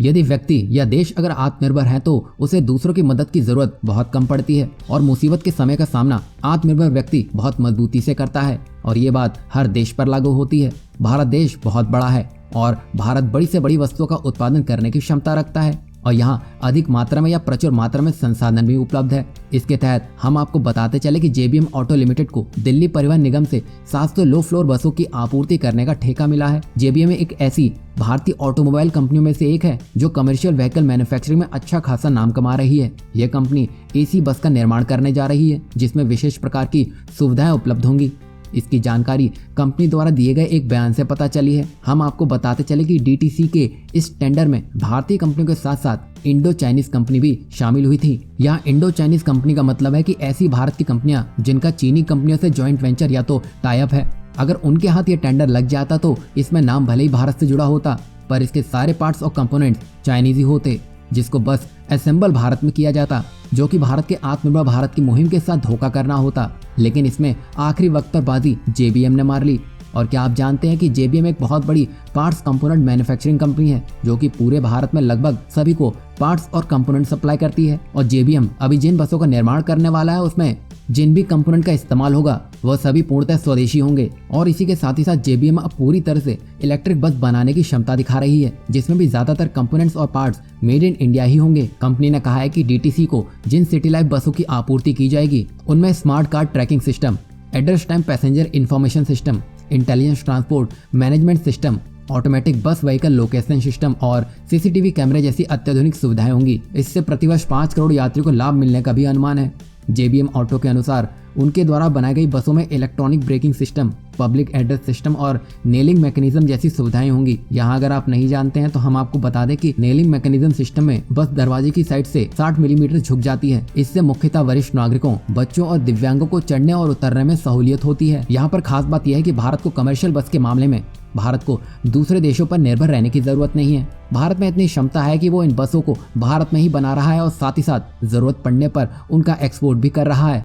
यदि व्यक्ति या देश अगर आत्मनिर्भर है तो उसे दूसरों की मदद की जरूरत बहुत कम पड़ती है और मुसीबत के समय का सामना आत्मनिर्भर व्यक्ति बहुत मजबूती से करता है। और ये बात हर देश पर लागू होती है। भारत देश बहुत बड़ा है और भारत बड़ी से बड़ी वस्तुओं का उत्पादन करने की क्षमता रखता है और यहाँ अधिक मात्रा में या प्रचुर मात्रा में संसाधन भी उपलब्ध है। इसके तहत हम आपको बताते चले कि JBM ऑटो लिमिटेड को दिल्ली परिवहन निगम से 700 लो फ्लोर बसों की आपूर्ति करने का ठेका मिला है। JBM एक ऐसी भारतीय ऑटोमोबाइल कंपनियों में से एक है जो कमर्शियल व्हीकल मैन्युफैक्चरिंग में अच्छा खासा नाम कमा रही है। यह कंपनी AC बस का निर्माण करने जा रही है जिसमें विशेष प्रकार की सुविधाएं उपलब्ध होंगी। इसकी जानकारी कंपनी द्वारा दिए गए एक बयान से पता चली है। हम आपको बताते चले कि DTC के इस टेंडर में भारतीय कंपनियों के साथ साथ इंडो चाइनीज कंपनी भी शामिल हुई थी। यहाँ इंडो चाइनीज कंपनी का मतलब है कि ऐसी भारत की कंपनियां जिनका चीनी कंपनियों से जॉइंट वेंचर या तो टाई अप है। अगर उनके हाथ ये टेंडर लग जाता तो इसमें नाम भले ही भारत से जुड़ा होता पर इसके सारे पार्ट्स और कंपोनेंट्स चाइनीज ही होते, जिसको बस असेंबल भारत में किया जाता, जो कि भारत के आत्मनिर्भर भारत की मुहिम के साथ धोखा करना होता। लेकिन इसमें आखिरी वक्त पर बाजी JBM ने मार ली। और क्या आप जानते हैं कि JBM एक बहुत बड़ी पार्ट्स कंपोनेंट मैन्युफैक्चरिंग कंपनी है जो कि पूरे भारत में लगभग सभी को पार्ट्स और कंपोनेंट सप्लाई करती है। और JBM अभी जिन बसों का निर्माण करने वाला है उसमें जिन भी कंपोनेंट का इस्तेमाल होगा वह सभी पूर्णतः स्वदेशी होंगे। और इसी के साथ ही साथ JBM अब पूरी तरह से इलेक्ट्रिक बस बनाने की क्षमता दिखा रही है जिसमें भी ज्यादातर कंपोनेंट्स और पार्ट्स मेड इन इंडिया ही होंगे। कंपनी ने कहा है कि DTC को जिन सिटी लाइफ बसों की आपूर्ति की जाएगी उनमें smart card tracking system, address time passenger information system, intelligence transport management system, automatic बस व्हीकल लोकेशन सिस्टम और CCTV कैमरे जैसी अत्याधुनिक सुविधाएं होंगी। इससे प्रतिवर्ष 5 करोड़ यात्रियों को लाभ मिलने का भी अनुमान है। JBM ऑटो के अनुसार उनके द्वारा बनाई गई बसों में electronic braking system, public address system और नेलिंग मैकेनिज्म जैसी सुविधाएं होंगी। यहाँ अगर आप नहीं जानते हैं तो हम आपको बता दें कि नेलिंग मैकेनिज्म सिस्टम में बस दरवाजे की साइड से 60 मिलीमीटर झुक जाती है। इससे मुख्यतः वरिष्ठ नागरिकों, बच्चों और दिव्यांगों को चढ़ने और उतरने में सहूलियत होती है। यहाँ पर खास बात यह है कि भारत को कमर्शियल बस के मामले में भारत को दूसरे देशों पर निर्भर रहने की जरूरत नहीं है। भारत में इतनी क्षमता है कि वो इन बसों को भारत में ही बना रहा है और साथ ही साथ जरूरत पड़ने पर उनका एक्सपोर्ट भी कर रहा है।